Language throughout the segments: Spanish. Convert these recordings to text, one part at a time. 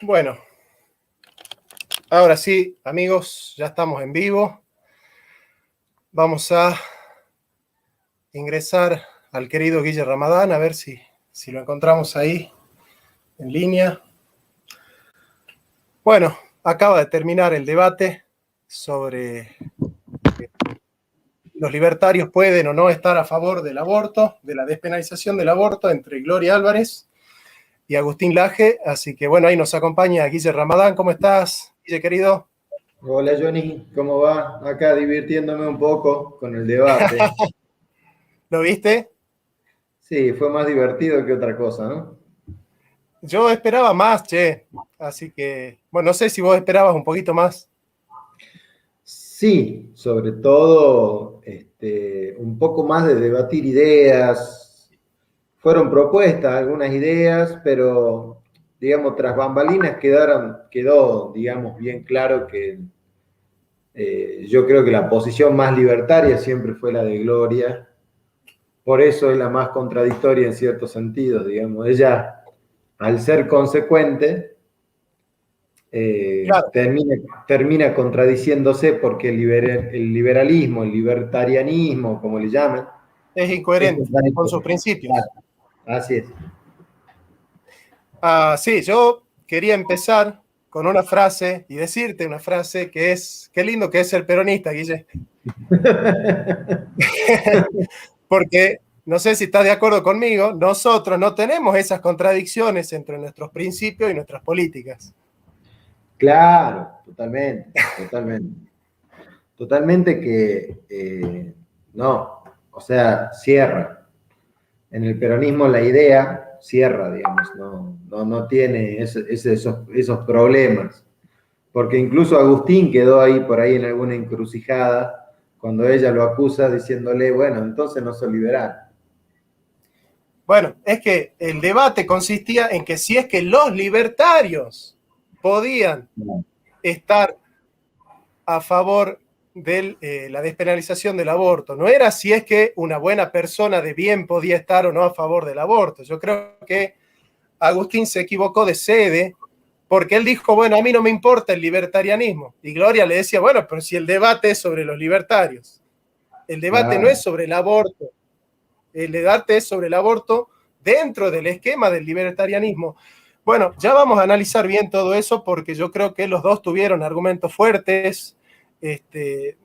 Bueno, ahora sí, amigos, ya estamos en vivo. Vamos a ingresar al querido Guille Ramadán, a ver si lo encontramos ahí en línea. Bueno, acaba de terminar el debate sobre los libertarios pueden o no estar a favor del aborto, de la despenalización del aborto, entre Gloria Álvarez y Agustín Laje. Así que bueno, ahí nos acompaña Guille Ramadán. ¿Cómo estás, Guille, querido? Hola Johnny, ¿cómo va? Acá divirtiéndome un poco con el debate. ¿Lo viste? Sí, fue más divertido que otra cosa, ¿no? Yo esperaba más, che. Así que, bueno, no sé si vos esperabas un poquito más. Sí, sobre todo un poco más de debatir ideas. Fueron propuestas algunas ideas, pero digamos, tras bambalinas quedó, digamos, bien claro que yo creo que la posición más libertaria siempre fue la de Gloria. Por eso es la más contradictoria en ciertos sentidos, digamos. Ella, al ser consecuente, Claro, termina contradiciéndose porque el liberalismo, el libertarianismo, como le llaman, es es incoherente con sus contradictorio. principios. Claro, así es. Sí, yo quería empezar con una frase y decirte una frase que es, qué lindo que es ser peronista, Guille. Porque, no sé si estás de acuerdo conmigo, nosotros no tenemos esas contradicciones entre nuestros principios y nuestras políticas. Claro, totalmente, totalmente. Totalmente que no, o sea, cierra. En el peronismo la idea cierra, digamos, no tiene esos problemas. Porque incluso Agustín quedó ahí por ahí en alguna encrucijada cuando ella lo acusa diciéndole, bueno, entonces no soy liberal. Bueno, es que el debate consistía en que si es que los libertarios podían estar a favor de la despenalización del aborto. No era si es que una buena persona de bien podía estar o no a favor del aborto. Yo creo que Agustín se equivocó de sede porque él dijo, bueno, a mí no me importa el libertarianismo. Y Gloria le decía, bueno, pero si el debate es sobre los libertarios, el debate no es Claro. sobre el aborto, el debate es sobre el aborto dentro del esquema del libertarianismo. Bueno, ya vamos a analizar bien todo eso porque yo creo que los dos tuvieron argumentos fuertes. El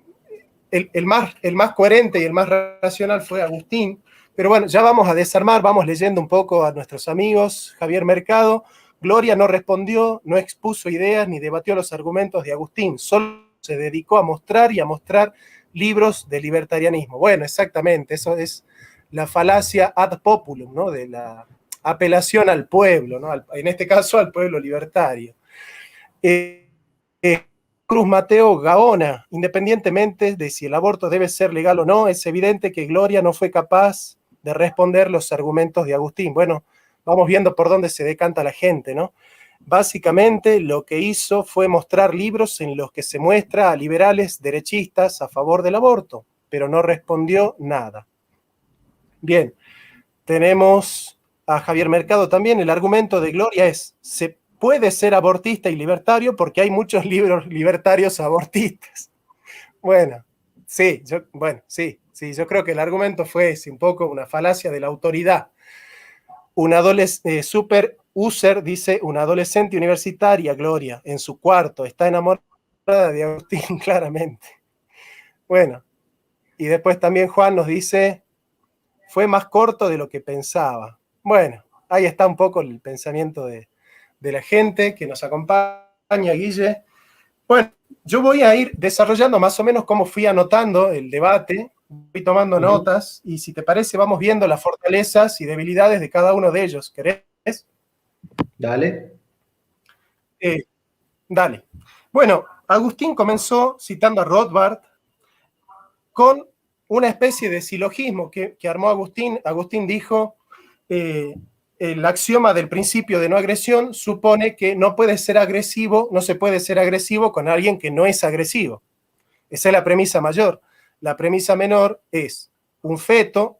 más coherente y el más racional fue Agustín. Pero bueno, ya vamos a desarmar, vamos leyendo un poco a nuestros amigos. Javier Mercado, Gloria no respondió, no expuso ideas ni debatió los argumentos de Agustín, solo se dedicó a mostrar y a mostrar libros de libertarianismo. Bueno, exactamente, eso es la falacia ad populum, ¿no? De la apelación al pueblo, ¿no? En este caso al pueblo libertario. Cruz Mateo Gaona, independientemente de si el aborto debe ser legal o no, es evidente que Gloria no fue capaz de responder los argumentos de Agustín. Bueno, vamos viendo por dónde se decanta la gente, ¿no? Básicamente lo que hizo fue mostrar libros en los que se muestra a liberales derechistas a favor del aborto, pero no respondió nada. Bien, tenemos a Javier Mercado también. El argumento de Gloria es, se puede ser abortista y libertario porque hay muchos libros libertarios abortistas. Bueno, sí, yo creo que el argumento fue un poco una falacia de la autoridad. Un super user dice, una adolescente universitaria, Gloria, en su cuarto, está enamorada de Agustín, claramente. Bueno, y después también Juan nos dice, fue más corto de lo que pensaba. Bueno, ahí está un poco el pensamiento de la gente que nos acompaña, Guille. Bueno, yo voy a ir desarrollando más o menos cómo fui anotando el debate, voy tomando notas y si te parece vamos viendo las fortalezas y debilidades de cada uno de ellos. ¿Querés? Dale. Eh, Dale. Bueno, Agustín comenzó citando a Rothbard con una especie de silogismo que armó Agustín. Agustín dijo, eh, el axioma del principio de no agresión supone que no puede ser agresivo, no se puede ser agresivo con alguien que no es agresivo. Esa es la premisa mayor. La premisa menor es un feto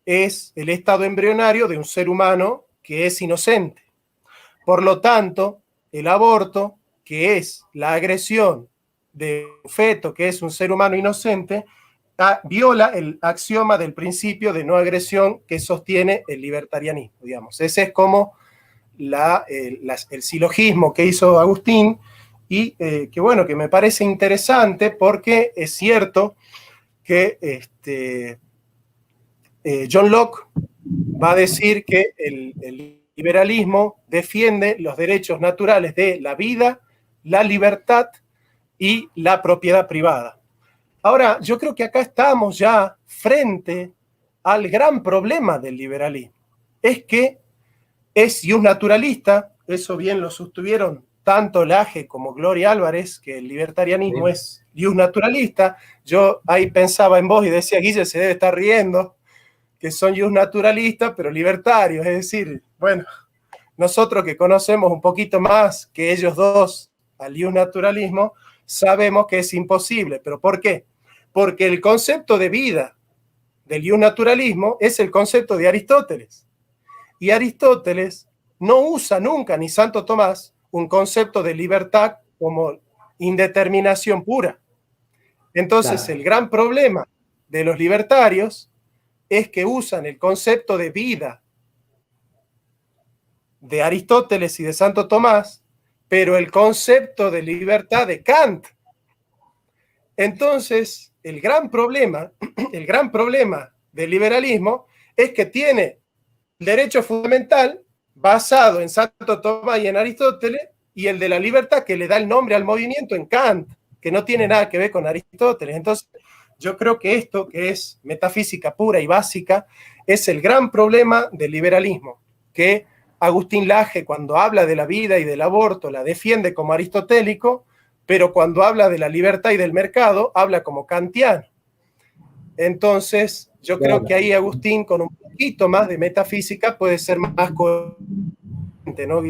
es el estado embrionario de un ser humano que es inocente. Por lo tanto, el aborto, que es la agresión de un feto, que es un ser humano inocente, viola el axioma del principio de no agresión que sostiene el libertarianismo, digamos. Ese es como el silogismo que hizo Agustín y que bueno, que me parece interesante porque es cierto que John Locke va a decir que el liberalismo defiende los derechos naturales de la vida, la libertad y la propiedad privada. Ahora, yo creo que acá estamos ya frente al gran problema del liberalismo. Es que es naturalista, eso bien lo sostuvieron tanto Laje como Gloria Álvarez, que el libertarianismo es naturalista. Yo ahí pensaba en vos y decía, Guille se debe estar riendo, que son naturalistas, pero libertarios. Es decir, bueno, nosotros que conocemos un poquito más que ellos dos al naturalismo, sabemos que es imposible. ¿Pero por qué? Porque el concepto de vida del naturalismo es el concepto de Aristóteles. Y Aristóteles no usa nunca, ni Santo Tomás, un concepto de libertad como indeterminación pura. Entonces, claro, el gran problema de los libertarios es que usan el concepto de vida de Aristóteles y de Santo Tomás, pero el concepto de libertad de Kant. Entonces, el gran problema del liberalismo es que tiene el derecho fundamental basado en Santo Tomás y en Aristóteles, y el de la libertad que le da el nombre al movimiento en Kant, que no tiene nada que ver con Aristóteles. Entonces, yo creo que esto, que es metafísica pura y básica, es el gran problema del liberalismo, que Agustín Laje, cuando habla de la vida y del aborto, la defiende como aristotélico, pero cuando habla de la libertad y del mercado, habla como kantiano. Entonces, yo creo que ahí Agustín, con un poquito más de metafísica, puede ser más coherente, ¿no?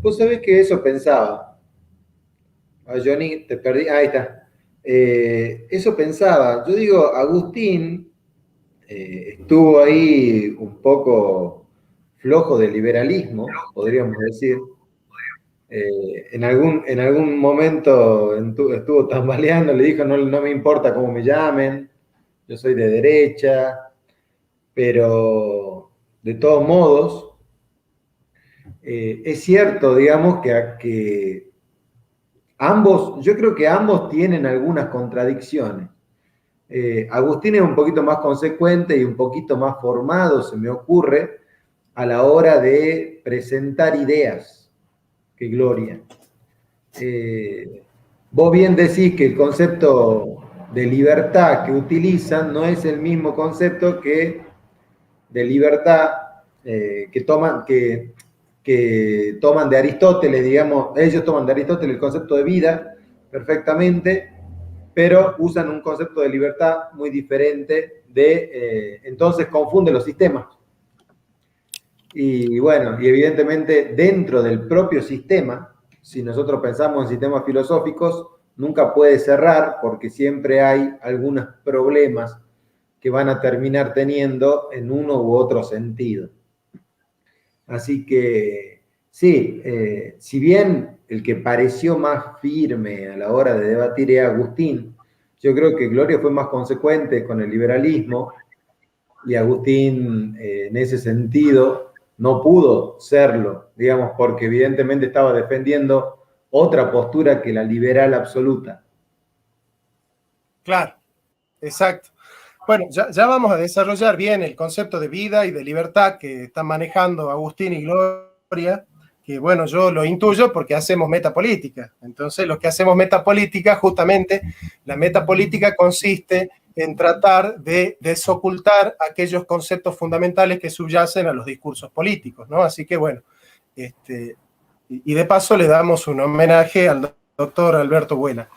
Vos sabés que eso pensaba. Johnny, te perdí. Ahí está. Eso pensaba. Yo digo, Agustín estuvo ahí un poco flojo de liberalismo, podríamos decir. En algún momento estuvo tambaleando, le dijo, no me importa cómo me llamen, yo soy de derecha, pero de todos modos, es cierto, digamos, que ambos, yo creo que ambos tienen algunas contradicciones. Agustín es un poquito más consecuente y un poquito más formado, se me ocurre, a la hora de presentar ideas que Gloria. Vos bien decís que el concepto de libertad que utilizan no es el mismo concepto que de libertad que toman de Aristóteles, digamos, ellos toman de Aristóteles el concepto de vida perfectamente, pero usan un concepto de libertad muy diferente entonces confunde los sistemas. Y bueno, y evidentemente dentro del propio sistema, si nosotros pensamos en sistemas filosóficos, nunca puede cerrar porque siempre hay algunos problemas que van a terminar teniendo en uno u otro sentido. Así que sí, si bien el que pareció más firme a la hora de debatir es Agustín, yo creo que Gloria fue más consecuente con el liberalismo y Agustín en ese sentido no pudo serlo, digamos, porque evidentemente estaba defendiendo otra postura que la liberal absoluta. Claro, exacto. Bueno, ya vamos a desarrollar bien el concepto de vida y de libertad que están manejando Agustín y Gloria, que bueno, yo lo intuyo porque hacemos metapolítica. Entonces, los que hacemos metapolítica, justamente, la metapolítica consiste en tratar de desocultar aquellos conceptos fundamentales que subyacen a los discursos políticos, ¿no? Así que bueno, y de paso le damos un homenaje al doctor Alberto Buena.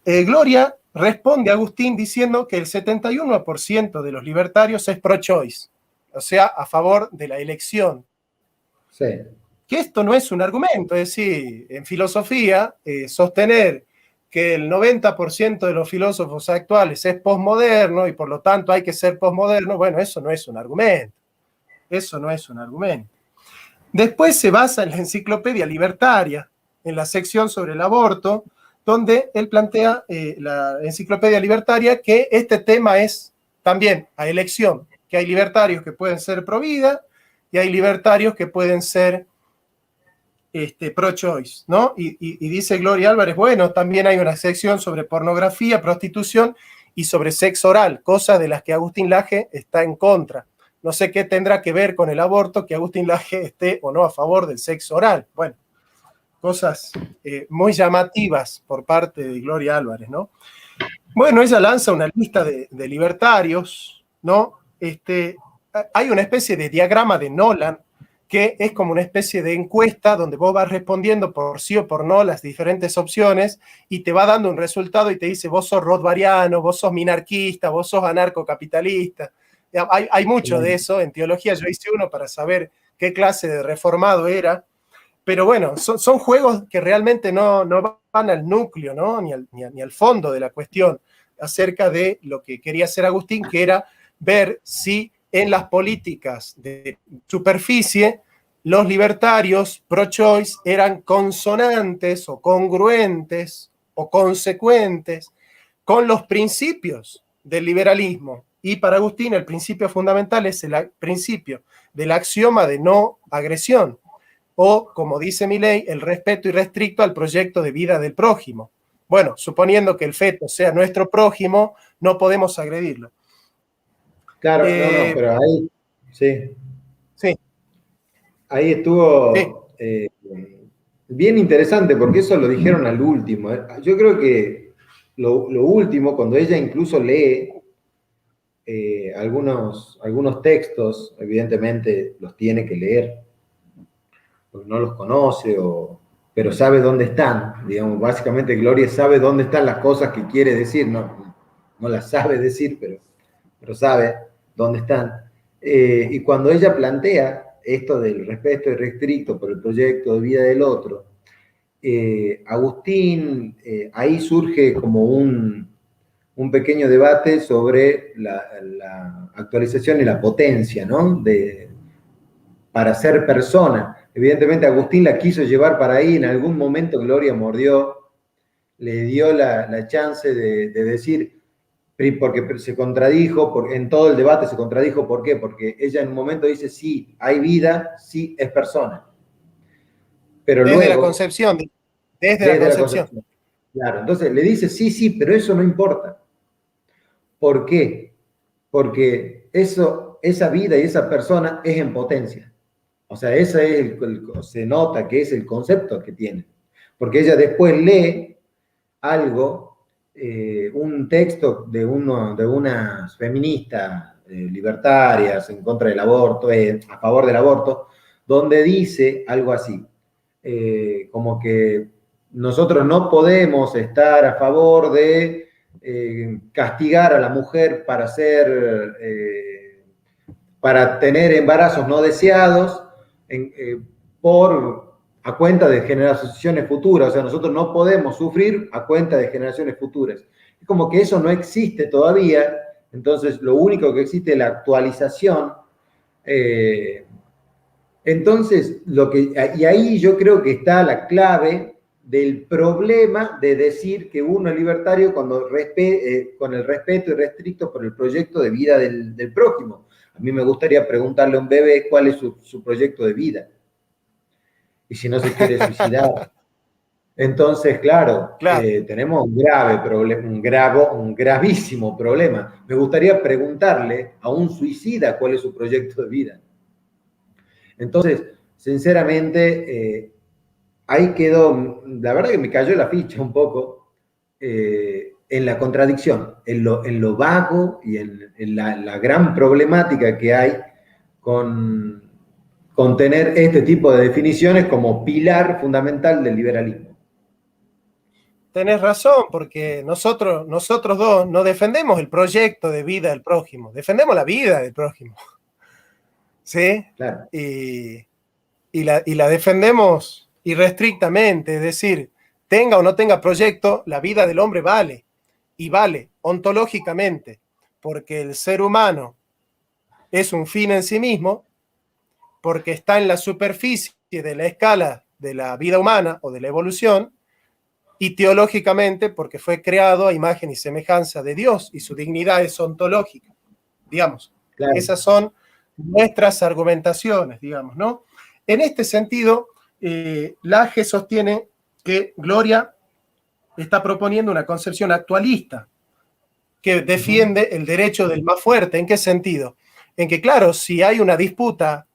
Gloria responde a Agustín diciendo que el 71% de los libertarios es pro-choice, o sea, a favor de la elección. Sí. Que esto no es un argumento, es decir, en filosofía, sostener que el 90% de los filósofos actuales es posmoderno y por lo tanto hay que ser posmoderno, bueno, eso no es un argumento. Eso no es un argumento. Después se basa en la Enciclopedia Libertaria, en la sección sobre el aborto, donde él plantea, la Enciclopedia Libertaria, que este tema es también a elección, que hay libertarios que pueden ser pro vida y hay libertarios que pueden ser pro-choice, ¿no? Y dice Gloria Álvarez, bueno, también hay una sección sobre pornografía, prostitución y sobre sexo oral, cosas de las que Agustín Laje está en contra. No sé qué tendrá que ver con el aborto que Agustín Laje esté o no a favor del sexo oral. Bueno, cosas muy llamativas por parte de Gloria Álvarez, ¿no? Bueno, ella lanza una lista de libertarios, ¿no? Hay una especie de diagrama de Nolan que es como una especie de encuesta donde vos vas respondiendo por sí o por no las diferentes opciones y te va dando un resultado y te dice vos sos rothbariano, vos sos minarquista, vos sos anarcocapitalista. Hay mucho de eso. En teología yo hice uno para saber qué clase de reformado era. Pero bueno, son juegos que realmente no van al núcleo, ¿no? Ni al fondo de la cuestión acerca de lo que quería hacer Agustín, que era ver si en las políticas de superficie los libertarios pro-choice eran consonantes o congruentes o consecuentes con los principios del liberalismo. Y para Agustín el principio fundamental es el principio del axioma de no agresión, o, como dice Milei, el respeto irrestricto al proyecto de vida del prójimo. Bueno, suponiendo que el feto sea nuestro prójimo, no podemos agredirlo. Claro, no, pero ahí, sí. Sí. Ahí Sí. estuvo bien interesante, porque eso lo dijeron al último. Yo creo que lo último, cuando ella incluso lee algunos textos, evidentemente los tiene que leer, porque no los conoce, pero sabe dónde están. Digamos, básicamente Gloria sabe dónde están las cosas que quiere decir, no las sabe decir, pero sabe dónde están. Y cuando ella plantea esto del respeto irrestricto por el proyecto de vida del otro, Agustín, ahí surge como un pequeño debate sobre la actualización y la potencia, ¿no? Para ser persona. Evidentemente Agustín la quiso llevar para ahí, en algún momento Gloria mordió, le dio la chance de decir, porque se contradijo, en todo el debate se contradijo, ¿por qué? Porque ella en un momento dice, sí, hay vida, sí, es persona. Pero Desde luego, la concepción. Desde la desde la concepción. concepción. Claro, entonces le dice, sí, pero eso no importa. ¿Por qué? Porque esa vida y esa persona es en potencia. O sea, ese es se nota que es el concepto que tiene. Porque ella después lee algo, un texto de unas feministas libertarias en contra del aborto, a favor del aborto, donde dice algo así, como que nosotros no podemos estar a favor de castigar a la mujer para tener embarazos no deseados a cuenta de generaciones futuras. O sea, nosotros no podemos sufrir a cuenta de generaciones futuras. Es como que eso no existe todavía, entonces lo único que existe es la actualización. Entonces, y ahí yo creo que está la clave del problema de decir que uno es libertario con el respeto irrestricto por el proyecto de vida del prójimo. A mí me gustaría preguntarle a un bebé cuál es su proyecto de vida y si no se quiere suicidar. Entonces, claro, tenemos un grave problema, un gravísimo problema. Me gustaría preguntarle a un suicida cuál es su proyecto de vida. Entonces, sinceramente, ahí quedó, la verdad que me cayó la ficha un poco en la contradicción, en lo vago y en la gran problemática que hay con tener este tipo de definiciones como pilar fundamental del liberalismo. Tenés razón, porque nosotros dos no defendemos el proyecto de vida del prójimo, defendemos la vida del prójimo. ¿Sí? Claro. Y la defendemos irrestrictamente, es decir, tenga o no tenga proyecto, la vida del hombre vale, y vale ontológicamente, porque el ser humano es un fin en sí mismo porque está en la superficie de la escala de la vida humana o de la evolución, y teológicamente porque fue creado a imagen y semejanza de Dios y su dignidad es ontológica, digamos. Claro. Esas son nuestras argumentaciones, digamos, ¿no? En este sentido, Laje sostiene que Gloria está proponiendo una concepción actualista que defiende el derecho del más fuerte. ¿En qué sentido? En que, claro, si hay una disputa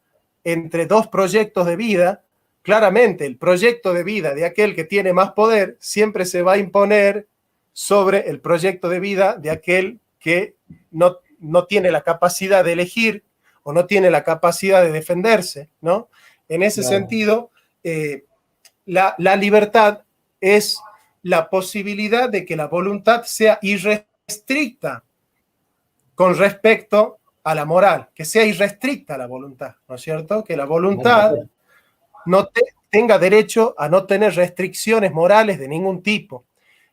entre dos proyectos de vida, claramente el proyecto de vida de aquel que tiene más poder siempre se va a imponer sobre el proyecto de vida de aquel que no tiene la capacidad de elegir o no tiene la capacidad de defenderse, ¿no? En ese sentido, la libertad es la posibilidad de que la voluntad sea irrestricta con respecto a la moral, que sea irrestricta la voluntad, ¿no es cierto? Que la voluntad no tenga derecho a no tener restricciones morales de ningún tipo.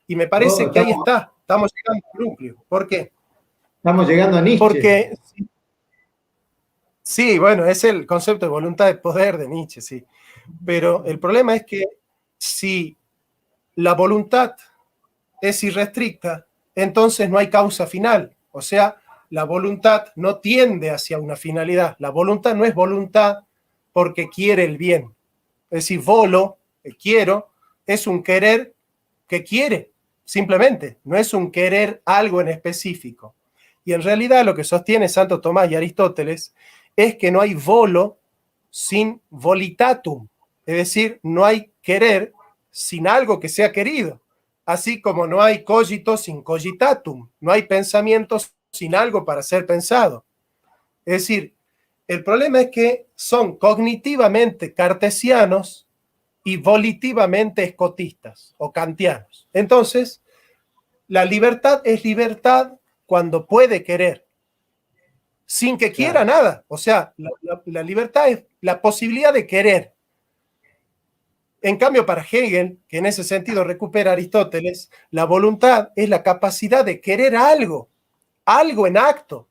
Y me parece que ahí estamos llegando al núcleo. ¿Por qué? Estamos llegando a Nietzsche. Porque, sí, bueno, es el concepto de voluntad de poder de Nietzsche, sí. Pero el problema es que si la voluntad es irrestricta, entonces no hay causa final. O sea, la voluntad no tiende hacia una finalidad. La voluntad no es voluntad porque quiere el bien. Es decir, volo, quiero, es un querer que quiere, simplemente. No es un querer algo en específico. Y en realidad lo que sostiene Santo Tomás y Aristóteles es que no hay volo sin volitatum. Es decir, no hay querer sin algo que sea querido. Así como no hay cogito sin cogitatum, no hay pensamiento sin algo para ser pensado. Es decir, el problema es que son cognitivamente cartesianos y volitivamente escotistas o kantianos. Entonces, la libertad es libertad cuando puede querer, sin que quiera nada. O sea, la libertad es la posibilidad de querer. En cambio, para Hegel, que en ese sentido recupera Aristóteles, la voluntad es la capacidad de querer algo en acto,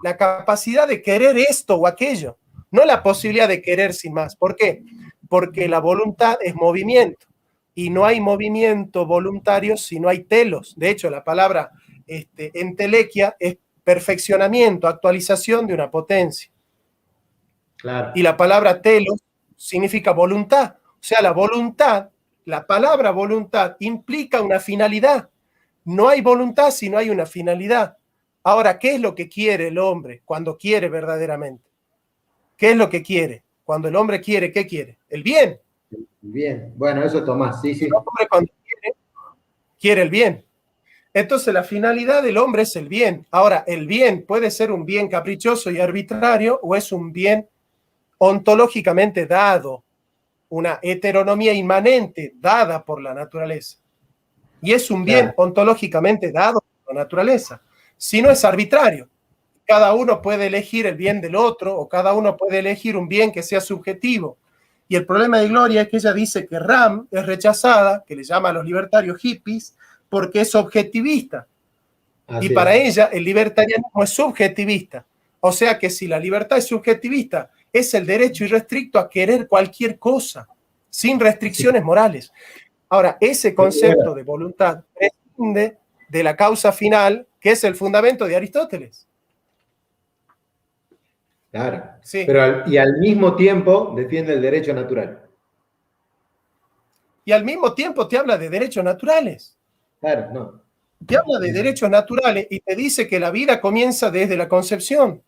la capacidad de querer esto o aquello, no la posibilidad de querer sin más. ¿Por qué? Porque la voluntad es movimiento y no hay movimiento voluntario si no hay telos. De hecho, la palabra entelequia es perfeccionamiento, actualización de una potencia. Claro. Y la palabra telos significa voluntad. O sea, la voluntad, la palabra voluntad implica una finalidad. No hay voluntad si no hay una finalidad. Ahora, ¿qué es lo que quiere el hombre cuando quiere verdaderamente? ¿Qué es lo que quiere? Cuando el hombre quiere, ¿qué quiere? El bien. Bien, bueno, eso Tomás, sí, sí. El hombre cuando quiere el bien. Entonces, la finalidad del hombre es el bien. Ahora, el bien puede ser un bien caprichoso y arbitrario o es un bien ontológicamente dado, una heteronomía inmanente dada por la naturaleza. Y es un bien ontológicamente dado por la naturaleza. Si no es arbitrario, cada uno puede elegir el bien del otro o cada uno puede elegir un bien que sea subjetivo. Y el problema de Gloria es que ella dice que Ram es rechazada, que le llama a los libertarios hippies, porque es objetivista. Así y para ella el libertarianismo es subjetivista. O sea que si la libertad es subjetivista, es el derecho irrestricto a querer cualquier cosa, sin restricciones morales. Ahora, ese concepto de voluntad prescinde de la causa final, que es el fundamento de Aristóteles. Claro, sí. Pero y al mismo tiempo defiende el derecho natural. Y al mismo tiempo te habla de derechos naturales. Claro, no. Te habla de derechos naturales y te dice que la vida comienza desde la concepción.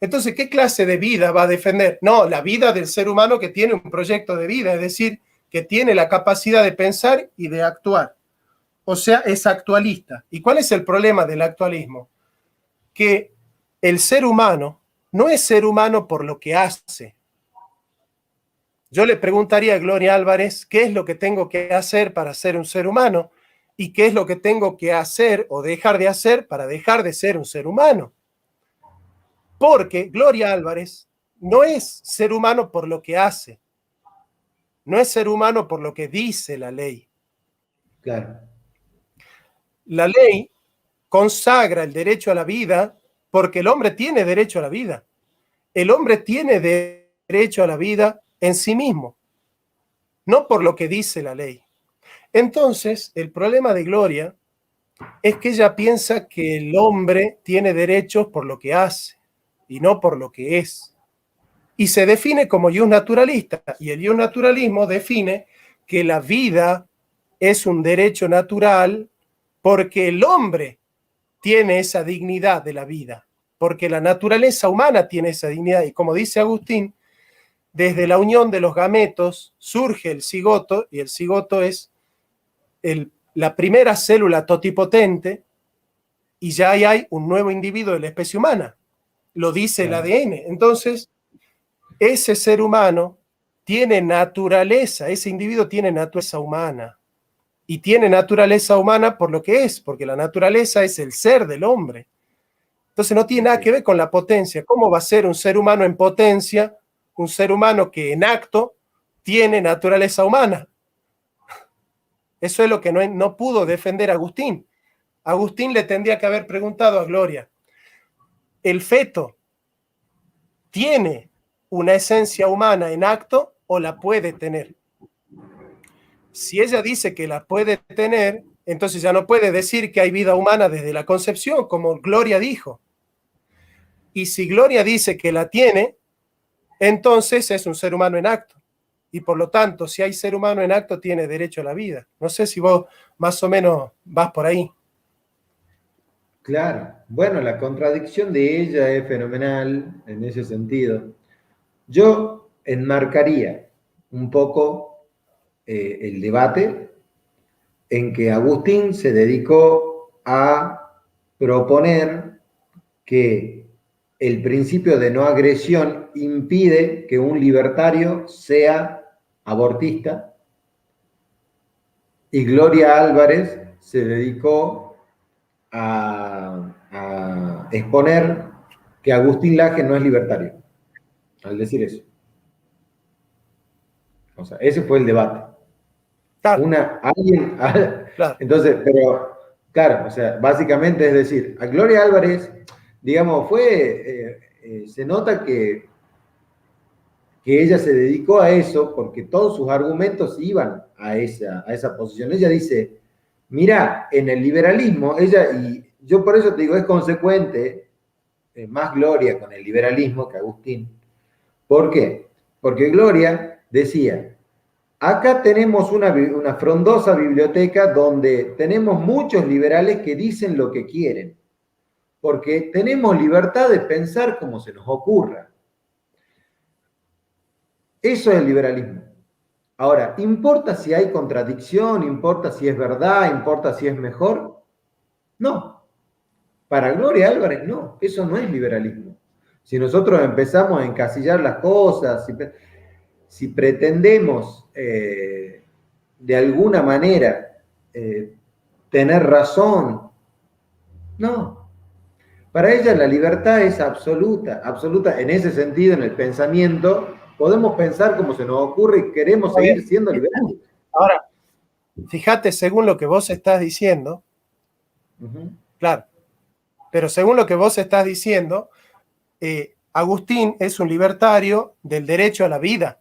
Entonces, ¿qué clase de vida va a defender? No, la vida del ser humano que tiene un proyecto de vida, es decir, que tiene la capacidad de pensar y de actuar. O sea, es actualista. ¿Y cuál es el problema del actualismo? Que el ser humano no es ser humano por lo que hace. Yo le preguntaría a Gloria Álvarez qué es lo que tengo que hacer para ser un ser humano y qué es lo que tengo que hacer o dejar de hacer para dejar de ser un ser humano. Porque Gloria Álvarez no es ser humano por lo que hace, no es ser humano por lo que dice la ley. Claro. La ley consagra el derecho a la vida porque el hombre tiene derecho a la vida. el hombre tiene derecho a la vida en sí mismo, no por lo que dice la ley. Entonces, el problema de Gloria es que ella piensa que el hombre tiene derechos por lo que hace y no por lo que es. Y se define como naturalista, y el naturalismo define que la vida es un derecho natural porque el hombre tiene esa dignidad de la vida, porque la naturaleza humana tiene esa dignidad. Y como dice Agustín, desde la unión de los gametos surge el cigoto, y el cigoto es la primera célula totipotente, y ya hay un nuevo individuo de la especie humana. Lo dice el ADN. Entonces, ese ser humano tiene naturaleza, ese individuo tiene naturaleza humana. Y tiene naturaleza humana por lo que es, porque la naturaleza es el ser del hombre. Entonces no tiene nada que ver con la potencia. ¿Cómo va a ser un ser humano en potencia un ser humano que en acto tiene naturaleza humana? Eso es lo que no pudo defender Agustín. Agustín le tendría que haber preguntado a Gloria, ¿el feto tiene una esencia humana en acto o la puede tener? Si ella dice que la puede tener, entonces ya no puede decir que hay vida humana desde la concepción, como Gloria dijo. Y si Gloria dice que la tiene, entonces es un ser humano en acto. Y por lo tanto, si hay ser humano en acto, tiene derecho a la vida. No sé si vos más o menos vas por ahí. Claro. Bueno, la contradicción de ella es fenomenal en ese sentido. Yo enmarcaría un poco el debate en que Agustín se dedicó a proponer que el principio de no agresión impide que un libertario sea abortista, y Gloria Álvarez se dedicó a exponer que Agustín Laje no es libertario, al decir eso. O sea, ese fue el debate. Claro, Claro. Entonces, pero, claro, o sea, básicamente es decir, a Gloria Álvarez, digamos, se nota que ella se dedicó a eso porque todos sus argumentos iban a esa posición. Ella dice, mira, en el liberalismo, y yo por eso te digo, es consecuente, más Gloria con el liberalismo que Agustín. ¿Por qué? Porque Gloria decía, acá tenemos una frondosa biblioteca donde tenemos muchos liberales que dicen lo que quieren, porque tenemos libertad de pensar como se nos ocurra. Eso es el liberalismo. Ahora, ¿importa si hay contradicción? ¿Importa si es verdad? ¿Importa si es mejor? No. Para Gloria Álvarez, no. Eso no es liberalismo. Si nosotros empezamos a encasillar las cosas, si pretendemos de alguna manera tener razón, no. Para ella la libertad es absoluta, absoluta en ese sentido, en el pensamiento. Podemos pensar como se nos ocurre y queremos seguir siendo liberales. Ahora, fíjate, según lo que vos estás diciendo, claro, pero según lo que vos estás diciendo, Agustín es un libertario del derecho a la vida.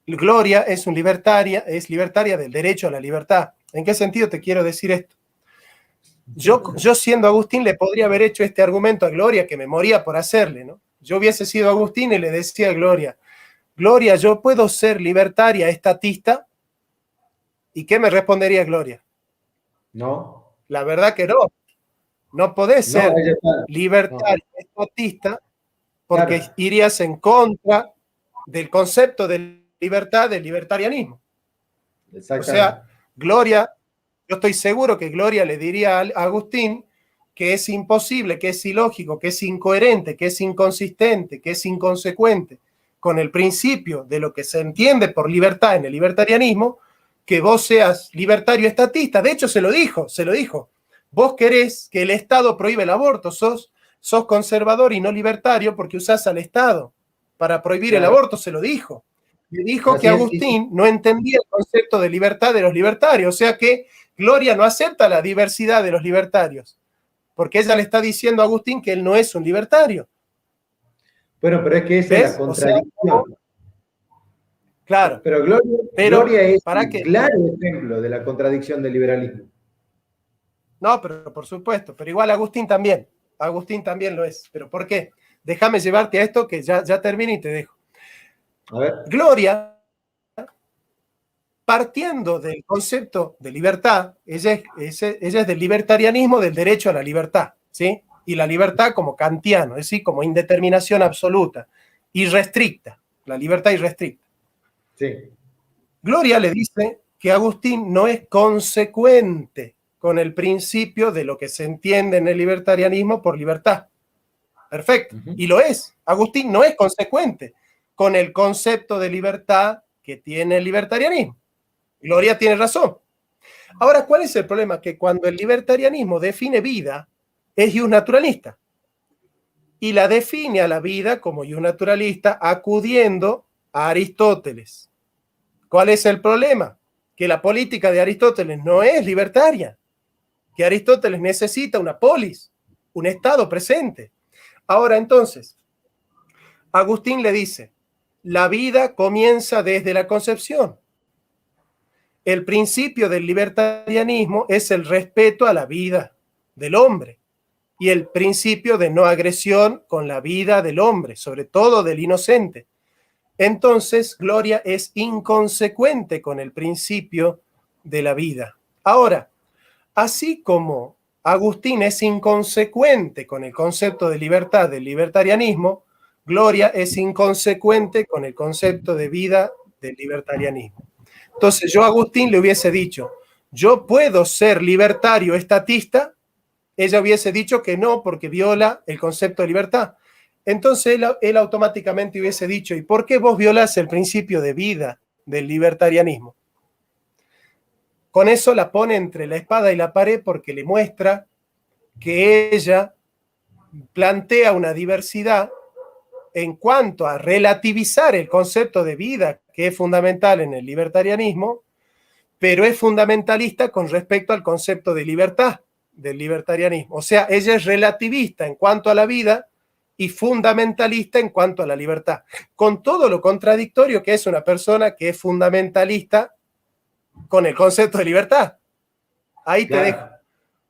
Gloria es libertaria del derecho a la libertad. ¿En qué sentido te quiero decir esto? Yo siendo Agustín le podría haber hecho este argumento a Gloria que me moría por hacerle, ¿no? Yo hubiese sido Agustín y le decía a Gloria, Gloria, yo puedo ser libertaria estatista. ¿Y qué me respondería Gloria? No. La verdad que no. No podés ser libertaria estatista porque irías en contra del concepto de libertad del libertarianismo. O sea, Gloria, yo estoy seguro que Gloria le diría a Agustín que es imposible, que es ilógico, que es incoherente, que es inconsistente, que es inconsecuente con el principio de lo que se entiende por libertad en el libertarianismo, que vos seas libertario estatista. De hecho, se lo dijo. Vos querés que el Estado prohíbe el aborto, sos conservador y no libertario porque usás al Estado para prohibir el aborto, se lo dijo. Le dijo que Agustín no entendía el concepto de libertad de los libertarios, o sea que Gloria no acepta la diversidad de los libertarios, porque ella le está diciendo a Agustín que él no es un libertario. Bueno, pero es que esa es la ¿Ves? O sea, contradicción. claro, Pero pero Gloria es ¿para un qué? claro ejemplo de la contradicción del liberalismo. No, pero por supuesto, pero igual Agustín también lo es. ¿Pero por qué? Déjame llevarte a esto que ya termino y te dejo. A ver. Gloria, partiendo del concepto de libertad, ella es del libertarianismo, del derecho a la libertad, ¿sí? Y la libertad como kantiano, es decir, como indeterminación absoluta, irrestricta, la libertad irrestricta. Sí. Gloria le dice que Agustín no es consecuente con el principio de lo que se entiende en el libertarianismo por libertad. Perfecto. Y lo es. Agustín no es consecuente con el concepto de libertad que tiene el libertarianismo. Gloria tiene razón. Ahora, ¿cuál es el problema? Que cuando el libertarianismo define vida, es naturalista. Y la define a la vida como naturalista acudiendo a Aristóteles. ¿Cuál es el problema? Que la política de Aristóteles no es libertaria, que Aristóteles necesita una polis, un estado presente. Ahora entonces, Agustín le dice, la vida comienza desde la concepción. El principio del libertarianismo es el respeto a la vida del hombre y el principio de no agresión con la vida del hombre, sobre todo del inocente. Entonces, Gloria es inconsecuente con el principio de la vida. Ahora, así como Agustín es inconsecuente con el concepto de libertad del libertarianismo, Gloria es inconsecuente con el concepto de vida del libertarianismo. Entonces, yo a Agustín le hubiese dicho, yo puedo ser libertario estatista, ella hubiese dicho que no porque viola el concepto de libertad. Entonces él automáticamente hubiese dicho, ¿y por qué vos violás el principio de vida del libertarianismo? Con eso la pone entre la espada y la pared porque le muestra que ella plantea una diversidad en cuanto a relativizar el concepto de vida que es fundamental en el libertarianismo, pero es fundamentalista con respecto al concepto de libertad del libertarianismo. O sea, ella es relativista en cuanto a la vida y fundamentalista en cuanto a la libertad, con todo lo contradictorio que es una persona que es fundamentalista con el concepto de libertad. Ahí te dejo. Claro.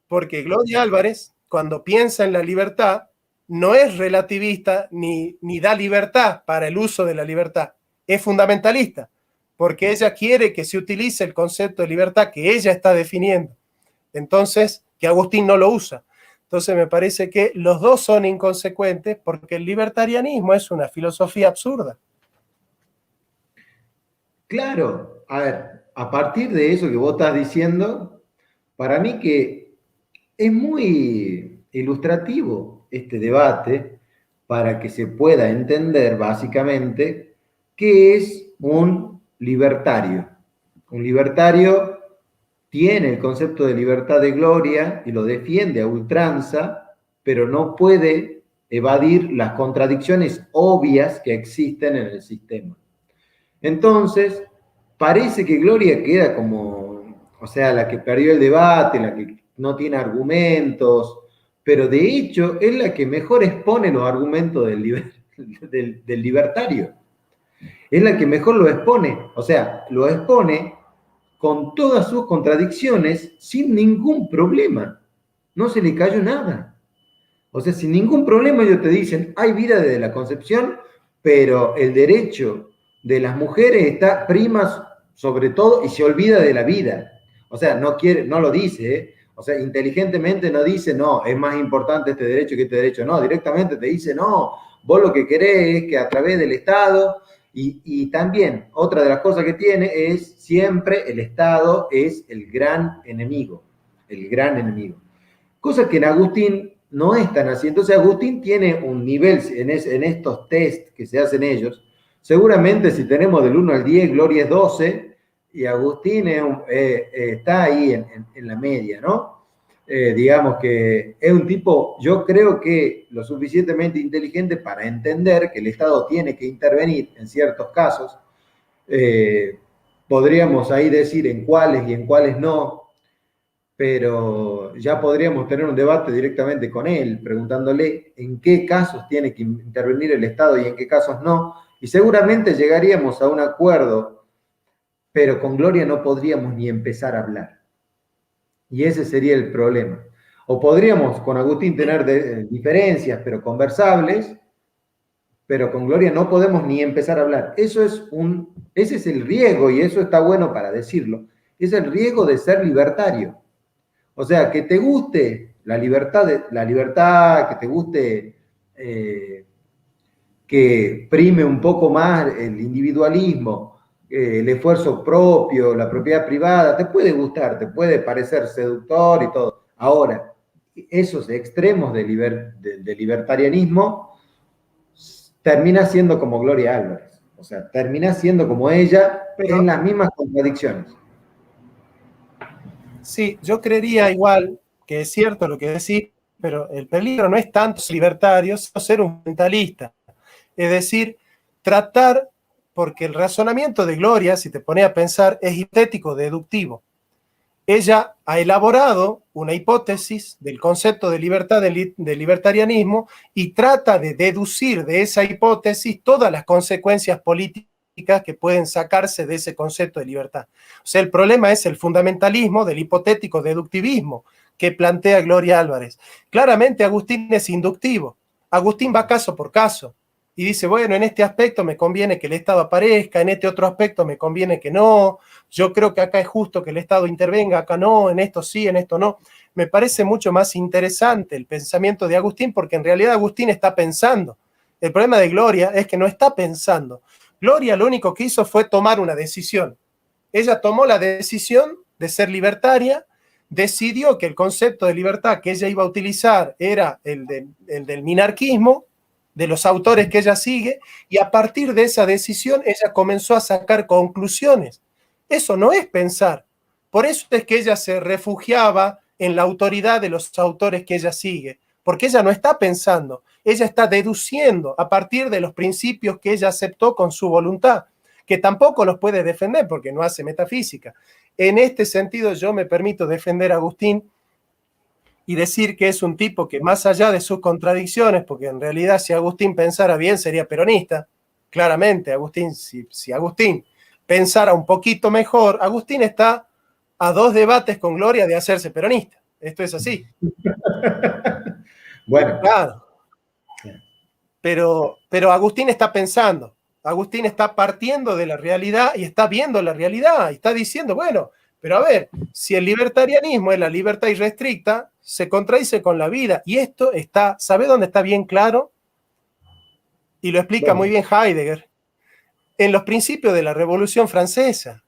Porque Gloria Álvarez, cuando piensa en la libertad, no es relativista ni da libertad para el uso de la libertad, es fundamentalista, porque ella quiere que se utilice el concepto de libertad que ella está definiendo. Entonces, que Agustín no lo usa. Entonces me parece que los dos son inconsecuentes porque el libertarianismo es una filosofía absurda. Claro. A ver, a partir de eso que vos estás diciendo, para mí que es muy ilustrativo este debate para que se pueda entender básicamente qué es un libertario. Un libertario tiene el concepto de libertad de Gloria y lo defiende a ultranza, pero no puede evadir las contradicciones obvias que existen en el sistema. Entonces, parece que Gloria queda como, o sea, la que perdió el debate, la que no tiene argumentos, pero de hecho es la que mejor expone los argumentos del libertario. Es la que mejor lo expone, o sea, lo expone con todas sus contradicciones sin ningún problema. No se le cayó nada. O sea, sin ningún problema ellos te dicen, hay vida desde la concepción, pero el derecho de las mujeres está prima sobre todo y se olvida de la vida. O sea, no quiere, no lo dice, ¿eh? O sea, inteligentemente no dice, no, es más importante este derecho que este derecho. No, directamente te dice, no, vos lo que querés es que a través del Estado, y también otra de las cosas que tiene es siempre el Estado es el gran enemigo, el gran enemigo. Cosa que en Agustín no es tan así. Entonces Agustín tiene un nivel en estos test que se hacen ellos. Seguramente si tenemos del 1 al 10, Gloria es 12 y Agustín está ahí en la media, ¿no? Digamos que es un tipo, yo creo que lo suficientemente inteligente para entender que el Estado tiene que intervenir en ciertos casos. Podríamos ahí decir en cuáles y en cuáles no. pero ya podríamos tener un debate directamente con él, preguntándole en qué casos tiene que intervenir el Estado y en qué casos no, y seguramente llegaríamos a un acuerdo, pero con Gloria no podríamos ni empezar a hablar. Y ese sería el problema. O podríamos con Agustín tener diferencias, pero conversables, pero con Gloria no podemos ni empezar a hablar. Ese es el riesgo, y eso está bueno para decirlo, es el riesgo de ser libertario. O sea, que te guste la libertad, que te guste que prime un poco más el individualismo, el esfuerzo propio, la propiedad privada, te puede gustar, te puede parecer seductor y todo. Ahora, esos extremos de libertarianismo termina siendo como Gloria Álvarez. O sea, termina siendo como ella en las mismas contradicciones. Sí, yo creería igual que es cierto lo que decís, pero el peligro no es tanto ser libertario, sino ser un mentalista. Es decir, tratar, porque el razonamiento de Gloria, si te pones a pensar, es hipotético, deductivo. Ella ha elaborado una hipótesis del concepto de libertad, del libertarianismo, y trata de deducir de esa hipótesis todas las consecuencias políticas que pueden sacarse de ese concepto de libertad. O sea, el problema es el fundamentalismo del hipotético deductivismo que plantea Gloria Álvarez. Claramente Agustín es inductivo. Agustín va caso por caso y dice, bueno, en este aspecto me conviene que el Estado aparezca, en este otro aspecto me conviene que no, yo creo que acá es justo que el Estado intervenga, acá no, en esto sí, en esto no. Me parece mucho más interesante el pensamiento de Agustín, porque en realidad Agustín está pensando. El problema de Gloria es que no está pensando. Gloria lo único que hizo fue tomar una decisión. Ella tomó la decisión de ser libertaria, decidió que el concepto de libertad que ella iba a utilizar era el del minarquismo, de los autores que ella sigue, y a partir de esa decisión ella comenzó a sacar conclusiones. Eso no es pensar. Por eso es que ella se refugiaba en la autoridad de los autores que ella sigue, porque ella no está pensando, ella está deduciendo a partir de los principios que ella aceptó con su voluntad, que tampoco los puede defender porque no hace metafísica. En este sentido yo me permito defender a Agustín y decir que es un tipo que más allá de sus contradicciones, porque en realidad si Agustín pensara bien sería peronista, claramente, Agustín, si Agustín pensara un poquito mejor, Agustín está a 2 debates con Gloria de hacerse peronista. Esto es así. Bueno. Claro. Pero Agustín está pensando, Agustín está partiendo de la realidad y está viendo la realidad y está diciendo, bueno, pero a ver, si el libertarianismo es la libertad irrestricta, se contradice con la vida. Y esto está, ¿sabe dónde está bien claro? Y lo explica muy bien Heidegger. En los principios de la Revolución Francesa.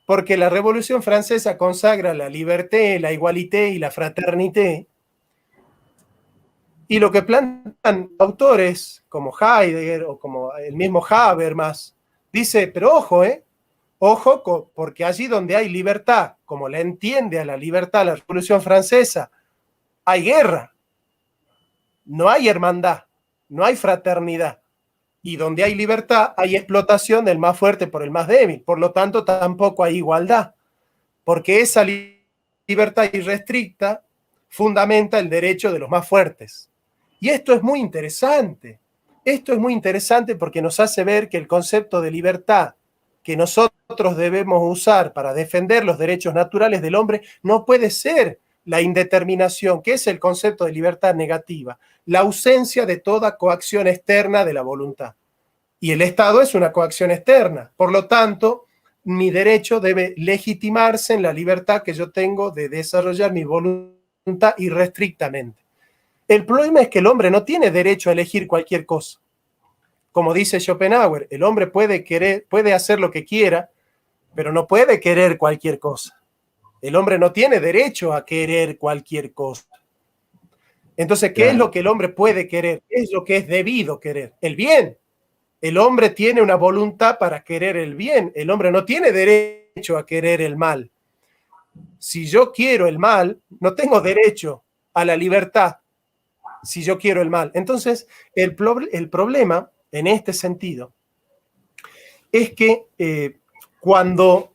Porque la Revolución Francesa consagra la liberté, la igualité y la fraternité. Y lo que plantean autores como Heidegger o como el mismo Habermas, dice, pero ojo, ojo, porque allí donde hay libertad, como la entiende a la libertad la Revolución Francesa, hay guerra, no hay hermandad, no hay fraternidad. Y donde hay libertad, hay explotación del más fuerte por el más débil. Por lo tanto, tampoco hay igualdad, porque esa libertad irrestricta fundamenta el derecho de los más fuertes. Y esto es muy interesante. Esto es muy interesante porque nos hace ver que el concepto de libertad que nosotros debemos usar para defender los derechos naturales del hombre no puede ser la indeterminación, que es el concepto de libertad negativa, la ausencia de toda coacción externa de la voluntad. Y el Estado es una coacción externa. Por lo tanto, mi derecho debe legitimarse en la libertad que yo tengo de desarrollar mi voluntad irrestrictamente. El problema es que el hombre no tiene derecho a elegir cualquier cosa. Como dice Schopenhauer, el hombre puede hacer lo que quiera, pero no puede querer cualquier cosa. El hombre no tiene derecho a querer cualquier cosa. Entonces, ¿qué es lo que el hombre puede querer? ¿Qué es lo que es debido querer? El bien. El hombre tiene una voluntad para querer el bien. El hombre no tiene derecho a querer el mal. Si yo quiero el mal, no tengo derecho a la libertad si yo quiero el mal. Entonces, el problema en este sentido es que cuando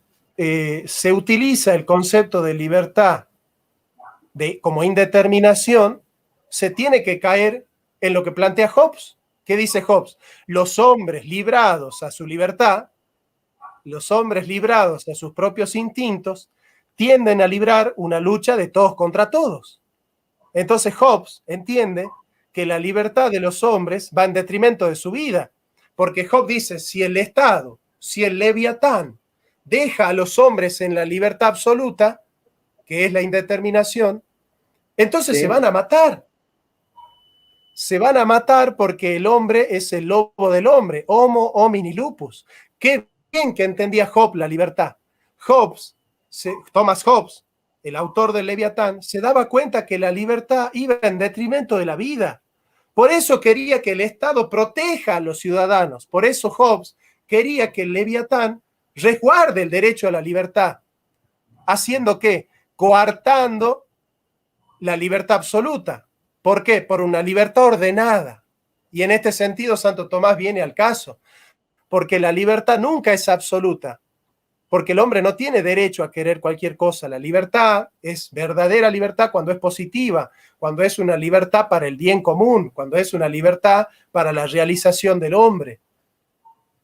se utiliza el concepto de libertad como indeterminación, se tiene que caer en lo que plantea Hobbes. ¿Qué dice Hobbes? Los hombres librados a su libertad, los hombres librados a sus propios instintos, tienden a librar una lucha de todos contra todos. Entonces Hobbes entiende que la libertad de los hombres va en detrimento de su vida, porque Hobbes dice, si el Estado, si el Leviatán deja a los hombres en la libertad absoluta, que es la indeterminación, entonces se van a matar. Se van a matar porque el hombre es el lobo del hombre, homo homini lupus. Qué bien que entendía Hobbes la libertad. Thomas Hobbes, el autor del Leviatán, se daba cuenta que la libertad iba en detrimento de la vida. Por eso quería que el Estado proteja a los ciudadanos. Por eso Hobbes quería que el Leviatán resguarde el derecho a la libertad. ¿Haciendo qué? Coartando la libertad absoluta. ¿Por qué? Por una libertad ordenada. Y en este sentido Santo Tomás viene al caso, porque la libertad nunca es absoluta, porque el hombre no tiene derecho a querer cualquier cosa. La libertad es verdadera libertad cuando es positiva, cuando es una libertad para el bien común, cuando es una libertad para la realización del hombre.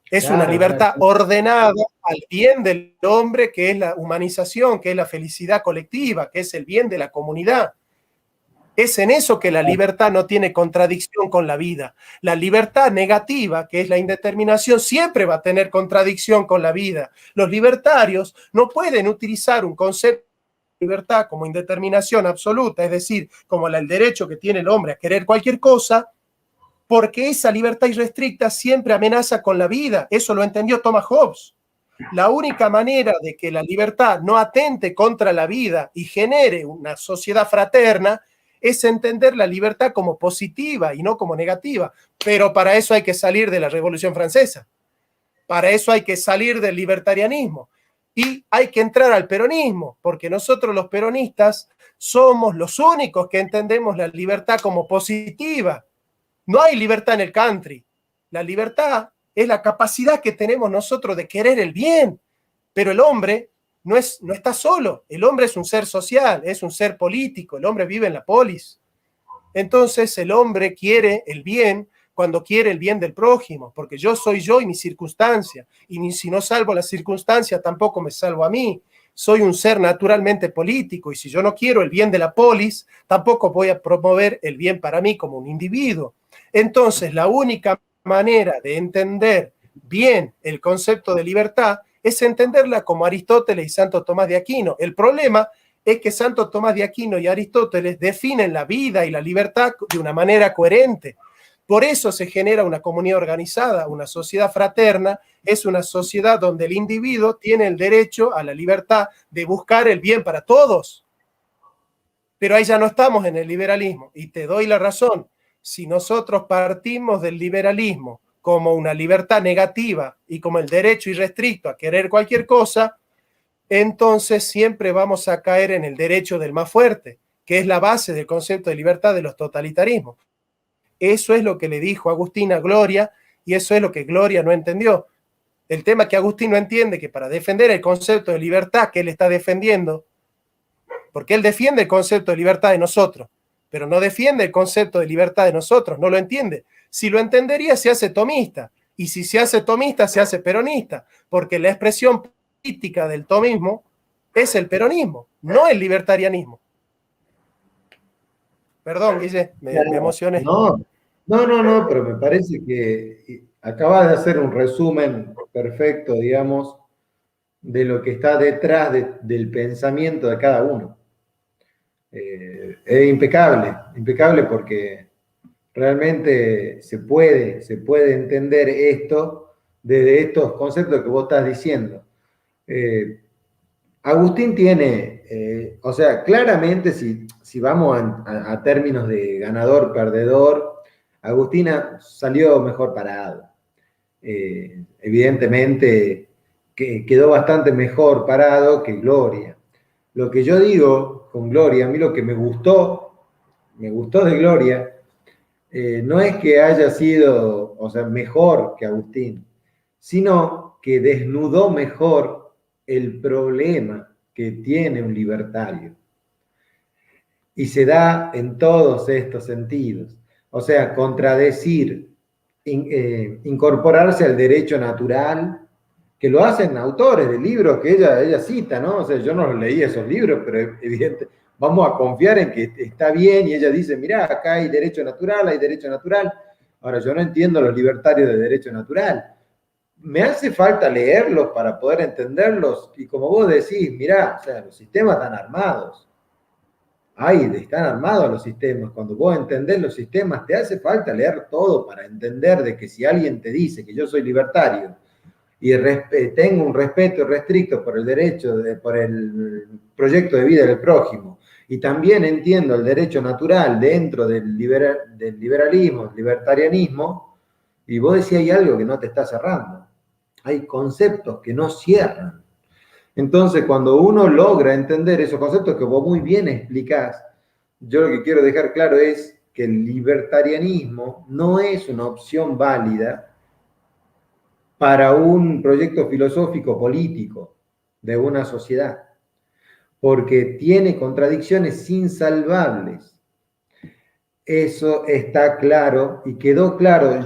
Es una libertad ordenada al bien del hombre, que es la humanización, que es la felicidad colectiva, que es el bien de la comunidad. Es en eso que la libertad no tiene contradicción con la vida. La libertad negativa, que es la indeterminación, siempre va a tener contradicción con la vida. Los libertarios no pueden utilizar un concepto de libertad como indeterminación absoluta, es decir, como el derecho que tiene el hombre a querer cualquier cosa, porque esa libertad irrestricta siempre amenaza con la vida. Eso lo entendió Thomas Hobbes. La única manera de que la libertad no atente contra la vida y genere una sociedad fraterna es entender la libertad como positiva y no como negativa. Pero para eso hay que salir de la Revolución Francesa. Para eso hay que salir del libertarianismo. Y hay que entrar al peronismo, porque nosotros los peronistas somos los únicos que entendemos la libertad como positiva. No hay libertad en el country. La libertad es la capacidad que tenemos nosotros de querer el bien. Pero el hombre no está solo. El hombre es un ser social, es un ser político. El hombre vive en la polis. Entonces el hombre quiere el bien cuando quiere el bien del prójimo, porque yo soy yo y mi circunstancia. Y si no salvo la circunstancia, tampoco me salvo a mí. Soy un ser naturalmente político y si yo no quiero el bien de la polis, tampoco voy a promover el bien para mí como un individuo. Entonces, la única manera de entender bien el concepto de libertad es entenderla como Aristóteles y Santo Tomás de Aquino. El problema es que Santo Tomás de Aquino y Aristóteles definen la vida y la libertad de una manera coherente. Por eso se genera una comunidad organizada, una sociedad fraterna, es una sociedad donde el individuo tiene el derecho a la libertad de buscar el bien para todos. Pero ahí ya no estamos en el liberalismo, y te doy la razón. Si nosotros partimos del liberalismo como una libertad negativa y como el derecho irrestricto a querer cualquier cosa, entonces siempre vamos a caer en el derecho del más fuerte, que es la base del concepto de libertad de los totalitarismos. Eso es lo que le dijo Agustín a Gloria y eso es lo que Gloria no entendió. El tema es que Agustín no entiende que para defender el concepto de libertad que él está defendiendo, porque él defiende el concepto de libertad de nosotros, pero no defiende el concepto de libertad de nosotros, no lo entiende. Si lo entendería, se hace tomista, y si se hace tomista, se hace peronista, porque la expresión política del tomismo es el peronismo, no el libertarianismo. Perdón, Guille, me emocioné. No, pero me parece que acabas de hacer un resumen perfecto, digamos, de lo que está detrás del pensamiento de cada uno. Es impecable porque realmente se puede entender esto desde estos conceptos que vos estás diciendo. Agustín tiene, o sea, claramente si vamos a términos de ganador-perdedor, Agustina salió mejor parado. Evidentemente que quedó bastante mejor parado que Gloria. Lo que yo digo con Gloria, a mí lo que me gustó de Gloria, no es que haya sido, o sea, mejor que Agustín, sino que desnudó mejor el problema que tiene un libertario. Y se da en todos estos sentidos. O sea, contradecir, incorporarse al derecho natural, que lo hacen autores de libros que ella cita, ¿no? O sea, yo no leí esos libros, pero evidente, vamos a confiar en que está bien, y ella dice, mirá, acá hay derecho natural, hay derecho natural. Ahora, yo no entiendo los libertarios de derecho natural. Me hace falta leerlos para poder entenderlos, y como vos decís, mirá, o sea, los sistemas están armados. Están armados los sistemas. Cuando vos entendés los sistemas, te hace falta leer todo para entender de que si alguien te dice que yo soy libertario y tengo un respeto restricto por el derecho, por el proyecto de vida del prójimo, y también entiendo el derecho natural dentro del liberalismo, el libertarianismo, y vos decís hay algo que no te está cerrando. Hay conceptos que no cierran. Entonces, cuando uno logra entender esos conceptos que vos muy bien explicás, yo lo que quiero dejar claro es que el libertarianismo no es una opción válida para un proyecto filosófico político de una sociedad, porque tiene contradicciones insalvables. Eso está claro y quedó claro,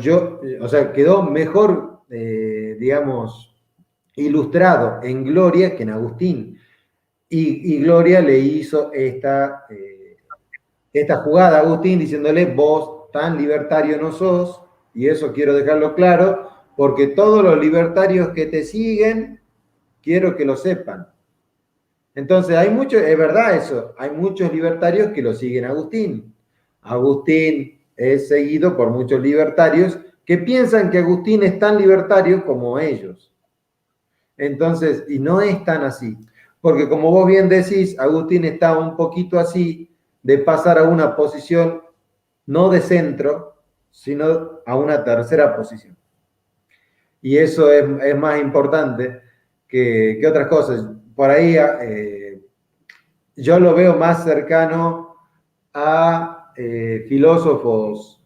quedó mejor, digamos, ilustrado en Gloria que en Agustín. Y Gloria le hizo esta jugada a Agustín diciéndole, vos tan libertario no sos, y eso quiero dejarlo claro, porque todos los libertarios que te siguen, quiero que lo sepan. Entonces, es verdad eso, hay muchos libertarios que lo siguen a Agustín. Agustín es seguido por muchos libertarios que piensan que Agustín es tan libertario como ellos. Entonces, y no es tan así. Porque como vos bien decís, Agustín está un poquito así de pasar a una posición no de centro, sino a una tercera posición. Y eso es más importante que otras cosas. Por ahí yo lo veo más cercano a filósofos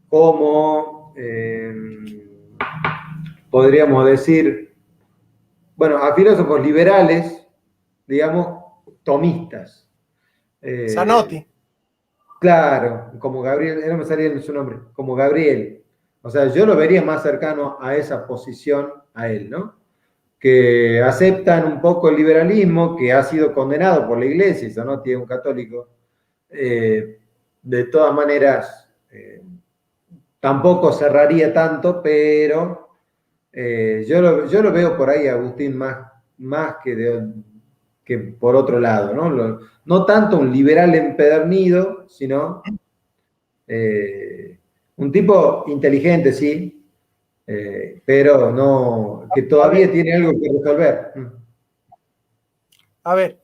como, podríamos decir, bueno, a filósofos liberales, digamos, tomistas. Zanotti. Claro, como Gabriel, no me salía su nombre, como Gabriel. O sea, yo lo vería más cercano a esa posición a él, ¿no? Que aceptan un poco el liberalismo, que ha sido condenado por la iglesia, Zanotti es un católico. De todas maneras, tampoco cerraría tanto, pero yo lo veo por ahí, Agustín, más que por otro lado, ¿no? No tanto un liberal empedernido, sino un tipo inteligente, sí, pero no, que todavía tiene algo que resolver. A ver,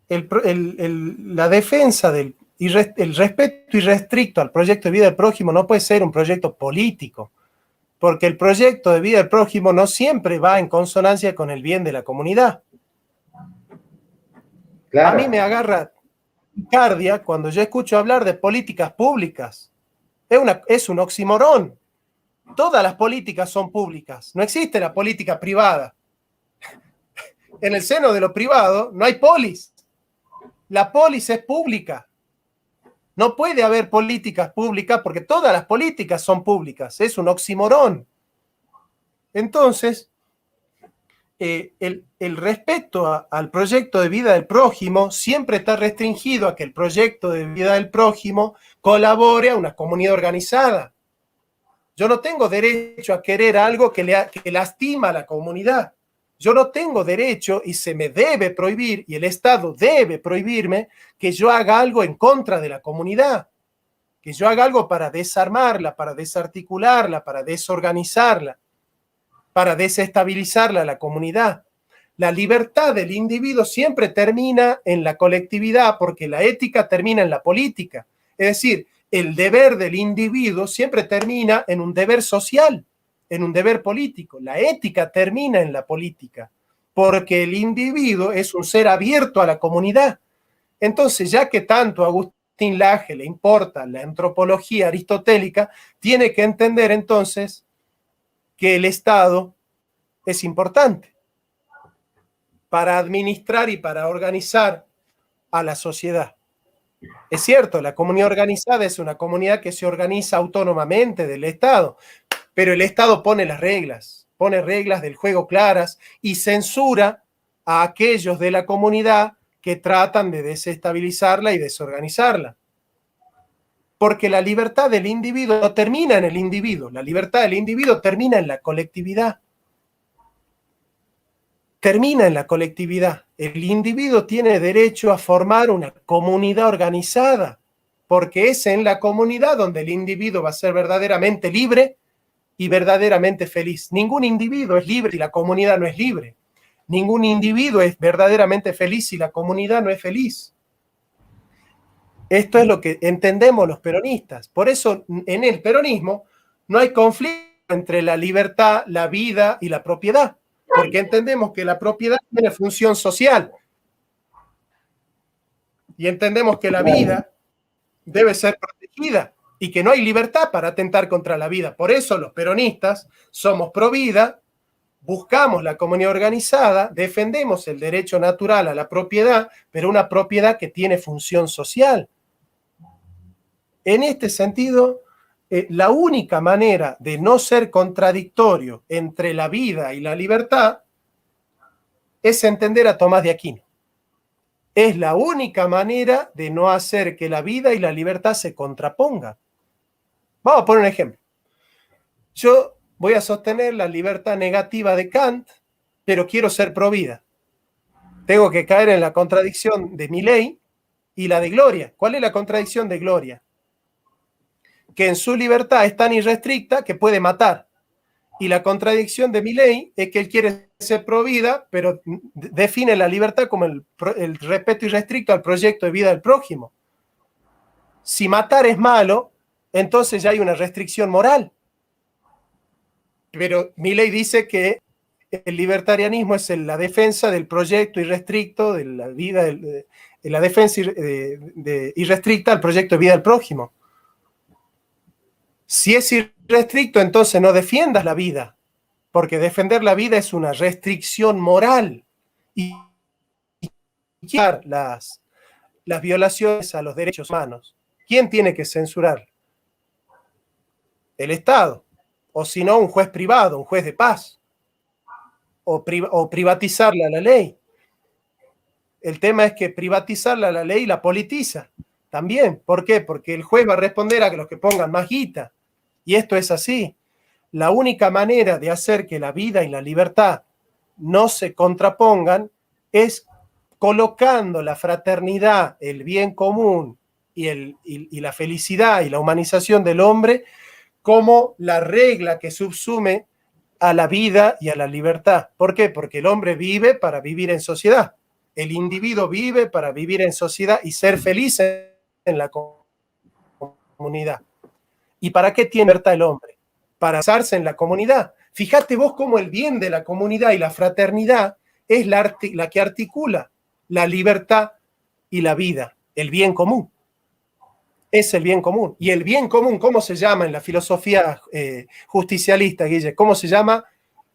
la defensa el respeto irrestricto al proyecto de vida del prójimo no puede ser un proyecto político, porque el proyecto de vida del prójimo no siempre va en consonancia con el bien de la comunidad. Claro. A mí me agarra cardia cuando yo escucho hablar de políticas públicas. Es un oxímoron. Todas las políticas son públicas. No existe la política privada. En el seno de lo privado no hay polis. La polis es pública. No puede haber políticas públicas porque todas las políticas son públicas. Es un oxímoron. Entonces, el respeto al proyecto de vida del prójimo siempre está restringido a que el proyecto de vida del prójimo colabore a una comunidad organizada. Yo no tengo derecho a querer algo que lastima a la comunidad. Yo no tengo derecho y se me debe prohibir, y el Estado debe prohibirme, que yo haga algo en contra de la comunidad, que yo haga algo para desarmarla, para desarticularla, para desorganizarla, para desestabilizarla a la comunidad. La libertad del individuo siempre termina en la colectividad porque la ética termina en la política. Es decir, el deber del individuo siempre termina en un deber social, en un deber político. La ética termina en la política porque el individuo es un ser abierto a la comunidad. Entonces, ya que tanto a Agustín Laje le importa la antropología aristotélica, tiene que entender entonces que el Estado es importante. para administrar y para organizar a la sociedad. Es cierto, la comunidad organizada es una comunidad que se organiza autónomamente del Estado, pero el Estado pone las reglas, pone reglas del juego claras y censura a aquellos de la comunidad que tratan de desestabilizarla y desorganizarla. Porque la libertad del individuo no termina en el individuo, la libertad del individuo termina en la colectividad. Termina en la colectividad. El individuo tiene derecho a formar una comunidad organizada, porque es en la comunidad donde el individuo va a ser verdaderamente libre y verdaderamente feliz. Ningún individuo es libre si la comunidad no es libre. Ningún individuo es verdaderamente feliz si la comunidad no es feliz. Esto es lo que entendemos los peronistas. Por eso en el peronismo no hay conflicto entre la libertad, la vida y la propiedad, porque entendemos que la propiedad tiene función social y entendemos que la vida debe ser protegida y que no hay libertad para atentar contra la vida. Por eso los peronistas somos pro vida, buscamos la comunidad organizada, defendemos el derecho natural a la propiedad, pero una propiedad que tiene función social. En este sentido, la única manera de no ser contradictorio entre la vida y la libertad es entender a Tomás de Aquino. Es la única manera de no hacer que la vida y la libertad se contrapongan. Vamos a poner un ejemplo. Yo voy a sostener la libertad negativa de Kant, pero quiero ser pro vida. Tengo que caer en la contradicción de Milei y la de Gloria. ¿Cuál es la contradicción de Gloria? Que en su libertad es tan irrestricta que puede matar. Y la contradicción de Milei es que él quiere ser pro vida, pero define la libertad como el respeto irrestricto al proyecto de vida del prójimo. Si matar es malo, entonces ya hay una restricción moral. Pero Milei dice que el libertarianismo es la defensa del proyecto irrestricto de la vida, de la defensa irrestricta al proyecto de vida del prójimo. Si es irrestricto, entonces no defiendas la vida, porque defender la vida es una restricción moral y las violaciones a los derechos humanos. ¿Quién tiene que censurar? El Estado, o si no, un juez privado, un juez de paz, o privatizarla la ley. El tema es que privatizarla la ley la politiza también. ¿Por qué? Porque el juez va a responder a los que pongan más guita. Y esto es así. La única manera de hacer que la vida y la libertad no se contrapongan es colocando la fraternidad, el bien común y la felicidad y la humanización del hombre como la regla que subsume a la vida y a la libertad. ¿Por qué? Porque el hombre vive para vivir en sociedad. El individuo vive para vivir en sociedad y ser feliz en la comunidad. ¿Y para qué tiene libertad el hombre? Para basarse en la comunidad. Fíjate vos cómo el bien de la comunidad y la fraternidad es la que articula la libertad y la vida, el bien común. Es el bien común. Y el bien común, ¿cómo se llama en la filosofía justicialista, Guille? ¿Cómo se llama?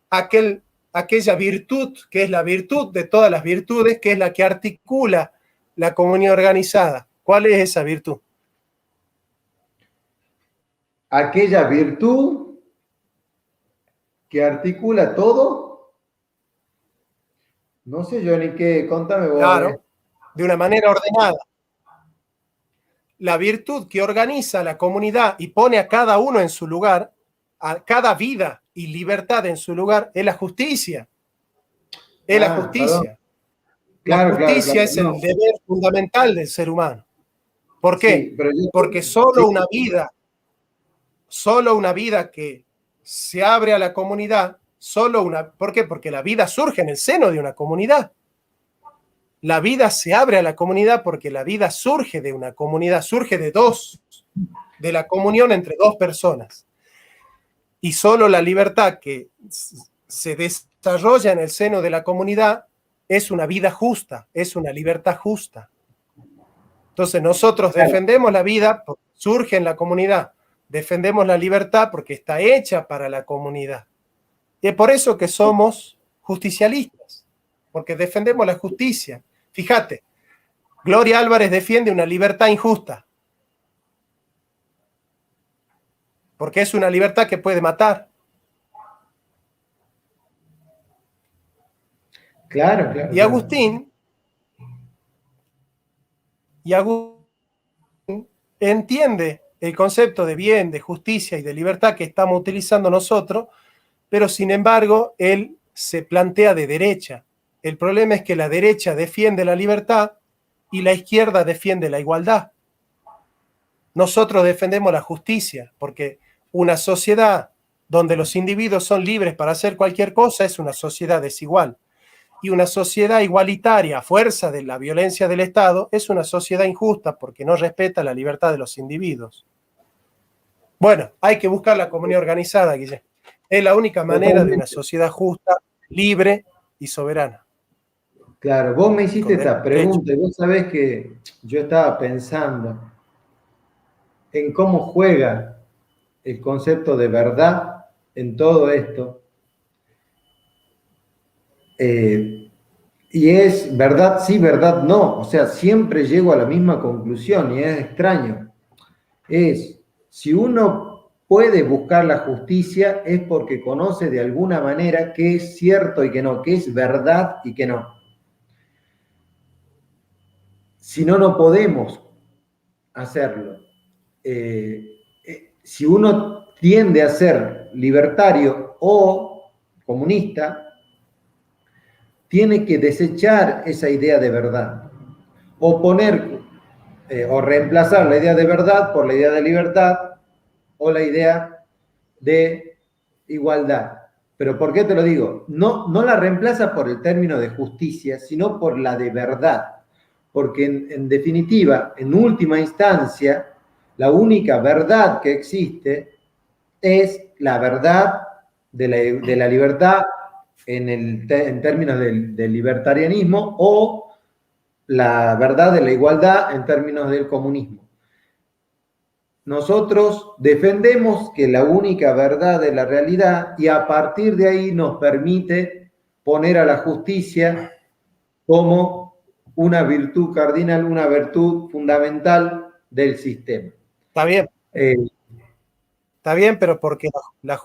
Aquella virtud que es la virtud de todas las virtudes, que es la que articula la comunidad organizada. ¿Cuál es esa virtud? Aquella virtud que articula todo. No sé yo ni qué, contame vos. Claro, de una manera ordenada. La virtud que organiza la comunidad y pone a cada uno en su lugar, a cada vida y libertad en su lugar, es la justicia. Es la justicia. Claro, la justicia claro, es el deber fundamental del ser humano. ¿Por qué? Sí, porque solo una vida que se abre a la comunidad, ¿por qué? Porque la vida surge en el seno de una comunidad. La vida se abre a la comunidad porque la vida surge de una comunidad, surge de la comunión entre dos personas. Y solo la libertad que se desarrolla en el seno de la comunidad es una vida justa, es una libertad justa. Entonces nosotros defendemos la vida porque surge en la comunidad, defendemos la libertad porque está hecha para la comunidad. Y es por eso que somos justicialistas. porque defendemos la justicia. Fíjate, Gloria Álvarez defiende una libertad injusta, porque es una libertad que puede matar. Claro, claro. Y Agustín entiende el concepto de bien, de justicia y de libertad que estamos utilizando nosotros, pero sin embargo, él se plantea de derecha. El problema es que la derecha defiende la libertad y la izquierda defiende la igualdad. Nosotros defendemos la justicia, porque una sociedad donde los individuos son libres para hacer cualquier cosa es una sociedad desigual. Y una sociedad igualitaria a fuerza de la violencia del Estado es una sociedad injusta porque no respeta la libertad de los individuos. Bueno, hay que buscar la comunidad organizada, Guillermo. Es la única manera de una sociedad justa, libre y soberana. Claro, vos me hiciste esta pregunta y vos sabés que yo estaba pensando en cómo juega el concepto de verdad en todo esto. Y es verdad sí, verdad no. O sea, siempre llego a la misma conclusión y es extraño. Si uno puede buscar la justicia es porque conoce de alguna manera qué es cierto y qué no, qué es verdad y qué no. Si no, no podemos hacerlo. Si uno tiende a ser libertario o comunista, tiene que desechar esa idea de verdad o poner o reemplazar la idea de verdad por la idea de libertad o la idea de igualdad. Pero ¿por qué te lo digo? No la reemplaza por el término de justicia, sino por la de verdad. Porque en definitiva, en última instancia, la única verdad que existe es la verdad de la libertad en términos del libertarianismo o la verdad de la igualdad en términos del comunismo. Nosotros defendemos que la única verdad es la realidad y a partir de ahí nos permite poner a la justicia como una virtud cardinal, una virtud fundamental del sistema. Está bien. Está bien, pero porque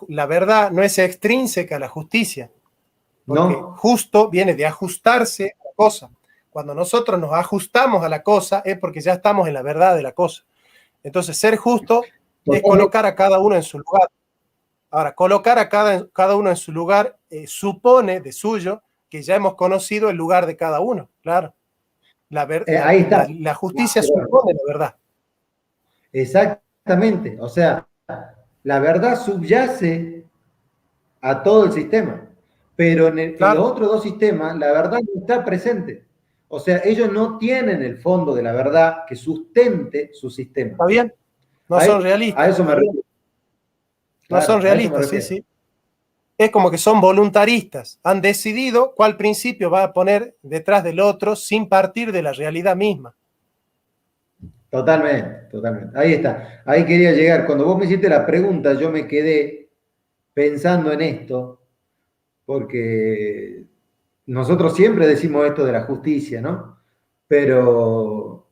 la verdad no es extrínseca a la justicia. Porque ¿no? Justo viene de ajustarse a la cosa. Cuando nosotros nos ajustamos a la cosa es porque ya estamos en la verdad de la cosa. Entonces, ser justo es colocar a cada uno en su lugar. Ahora, colocar a cada uno en su lugar supone de suyo que ya hemos conocido el lugar de cada uno, claro. Ahí está. La justicia supone la verdad. Exactamente. O sea, la verdad subyace a todo el sistema. Pero en los otros dos sistemas, la verdad no está presente. O sea, ellos no tienen el fondo de la verdad que sustente su sistema. ¿Está bien? No son realistas. A eso me refiero. No son realistas, sí, sí. Es como que son voluntaristas. Han decidido cuál principio va a poner detrás del otro sin partir de la realidad misma. Totalmente, totalmente. Ahí está. Ahí quería llegar. Cuando vos me hiciste la pregunta, yo me quedé pensando en esto, porque nosotros siempre decimos esto de la justicia, ¿no? Pero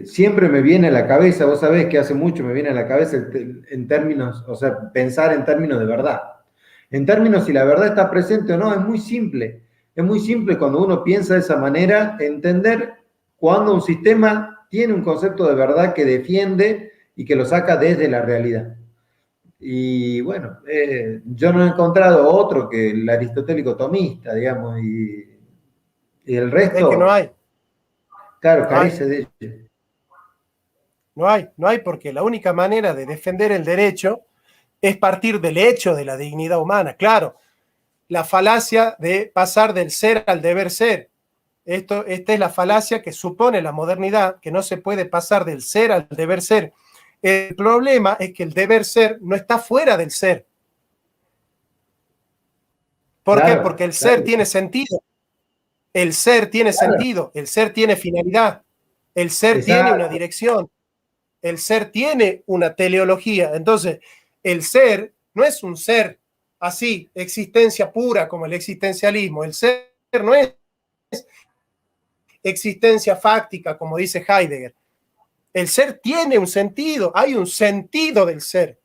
siempre me viene a la cabeza, vos sabés que hace mucho me viene a la cabeza en términos, o sea, pensar en términos de verdad. En términos si la verdad está presente o no, es muy simple. Es muy simple cuando uno piensa de esa manera, entender cuando un sistema tiene un concepto de verdad que defiende y que lo saca desde la realidad. Y bueno, yo no he encontrado otro que el aristotélico tomista, digamos, y el resto... Es que no hay. Claro, carece de ello. No hay, porque la única manera de defender el derecho es partir del hecho de la dignidad humana. Claro, la falacia de pasar del ser al deber ser. Esta es la falacia que supone la modernidad, que no se puede pasar del ser al deber ser. El problema es que el deber ser no está fuera del ser. ¿Por qué? Porque el ser tiene sentido. El ser tiene sentido, el ser tiene finalidad, el ser tiene una dirección, el ser tiene una teleología. Entonces, el ser no es un ser así, existencia pura como el existencialismo. El ser no es existencia fáctica, como dice Heidegger. El ser tiene un sentido, hay un sentido del ser.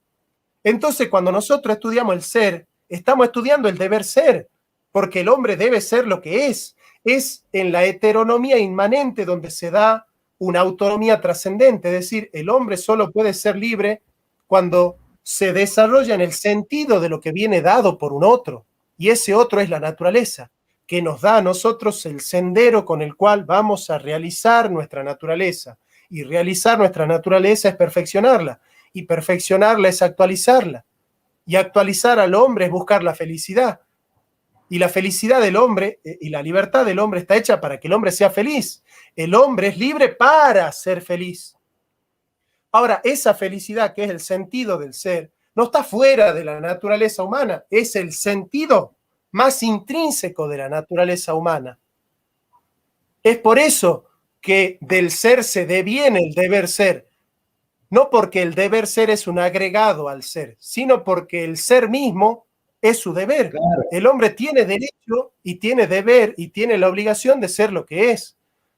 Entonces, cuando nosotros estudiamos el ser, estamos estudiando el deber ser, porque el hombre debe ser lo que es. Es en la heteronomía inmanente donde se da una autonomía trascendente, es decir, el hombre solo puede ser libre cuando se desarrolla en el sentido de lo que viene dado por un otro, y ese otro es la naturaleza, que nos da a nosotros el sendero con el cual vamos a realizar nuestra naturaleza, y realizar nuestra naturaleza es perfeccionarla, y perfeccionarla es actualizarla, y actualizar al hombre es buscar la felicidad, y la felicidad del hombre y la libertad del hombre está hecha para que el hombre sea feliz. El hombre es libre para ser feliz. Ahora, esa felicidad, que es el sentido del ser, no está fuera de la naturaleza humana, es el sentido más intrínseco de la naturaleza humana. Es por eso que del ser se deviene el deber ser, no porque el deber ser es un agregado al ser, sino porque el ser mismo es su deber. Claro. El hombre tiene derecho y tiene deber y tiene la obligación de ser lo que es.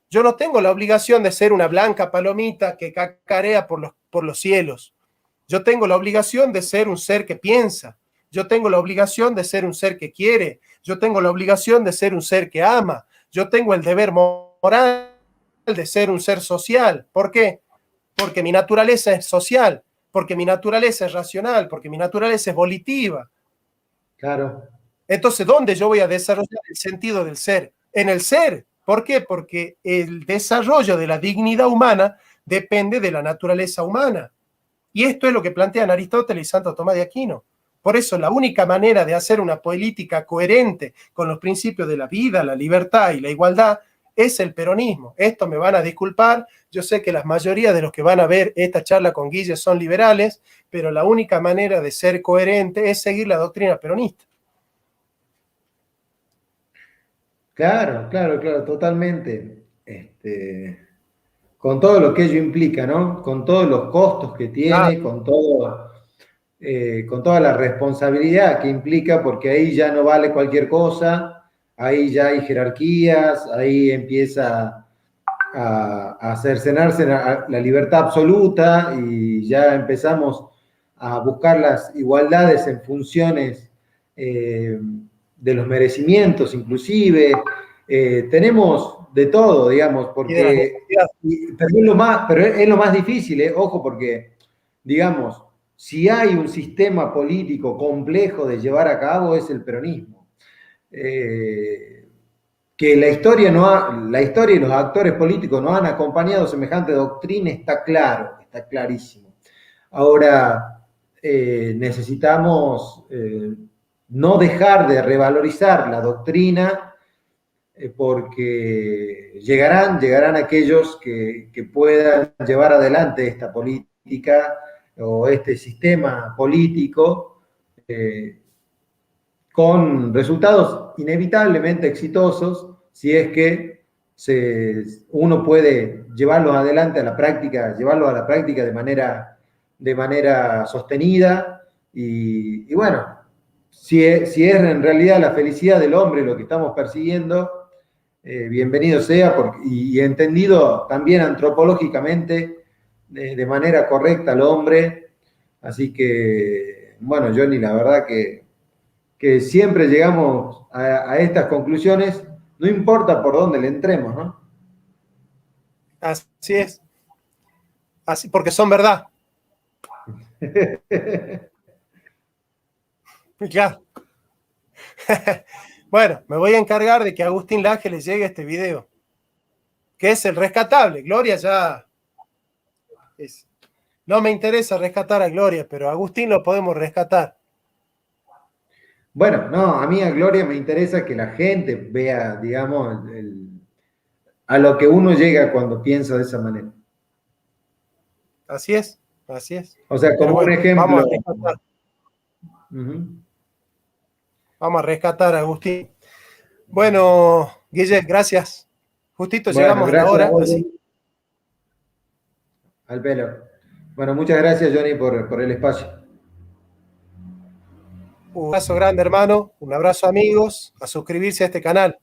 Yo no tengo la obligación de ser una blanca palomita que cacarea por los cielos. Yo tengo la obligación de ser un ser que piensa. Yo tengo la obligación de ser un ser que quiere. Yo tengo la obligación de ser un ser que ama. Yo tengo el deber moral de ser un ser social. ¿Por qué? Porque mi naturaleza es social, porque mi naturaleza es racional, porque mi naturaleza es volitiva. Claro. Entonces, ¿dónde yo voy a desarrollar el sentido del ser? En el ser. ¿Por qué? Porque el desarrollo de la dignidad humana depende de la naturaleza humana. Y esto es lo que plantean Aristóteles y Santo Tomás de Aquino. Por eso, la única manera de hacer una política coherente con los principios de la vida, la libertad y la igualdad es el peronismo. Esto me van a disculpar. Yo sé que la mayoría de los que van a ver esta charla con Guille son liberales, pero la única manera de ser coherente es seguir la doctrina peronista. Claro, totalmente. Con todo lo que ello implica, ¿no? Con todos los costos que tiene, con toda la responsabilidad que implica, porque ahí ya no vale cualquier cosa, ahí ya hay jerarquías, ahí empieza a cercenarse la libertad absoluta y ya empezamos a buscar las igualdades en funciones de los merecimientos inclusive. Tenemos de todo, digamos, porque pero es lo más difícil, ojo, porque, digamos, si hay un sistema político complejo de llevar a cabo es el peronismo. Que la historia y los actores políticos no han acompañado semejante doctrina está claro, está clarísimo. Ahora, necesitamos no dejar de revalorizar la doctrina porque llegarán aquellos que puedan llevar adelante esta política o este sistema político con resultados inevitablemente exitosos si es que uno puede llevarlos adelante a la práctica, llevarlos a la práctica de manera sostenida y bueno, si es en realidad la felicidad del hombre lo que estamos persiguiendo, bienvenido sea y entendido también antropológicamente de manera correcta al hombre. Así que, bueno, Johnny, la verdad que siempre llegamos a estas conclusiones, no importa por dónde le entremos, ¿no? Así es. Así, porque son verdad. Ya. Bueno, me voy a encargar de que a Agustín Laje le llegue este video, que es el rescatable. Gloria ya es. No me interesa rescatar a Gloria, pero a Agustín lo podemos rescatar. Bueno, no, a mí a Gloria me interesa que la gente vea, digamos, a lo que uno llega cuando piensa de esa manera. Así es, así es. O sea, como bueno, un ejemplo. Vamos a rescatar. Vamos a rescatar a Agustín. Bueno, Guille, gracias. Justito llegamos a la hora. Así. Al pelo. Bueno, muchas gracias, Johnny, por el espacio. Un abrazo grande, hermano. Un abrazo, amigos. A suscribirse a este canal.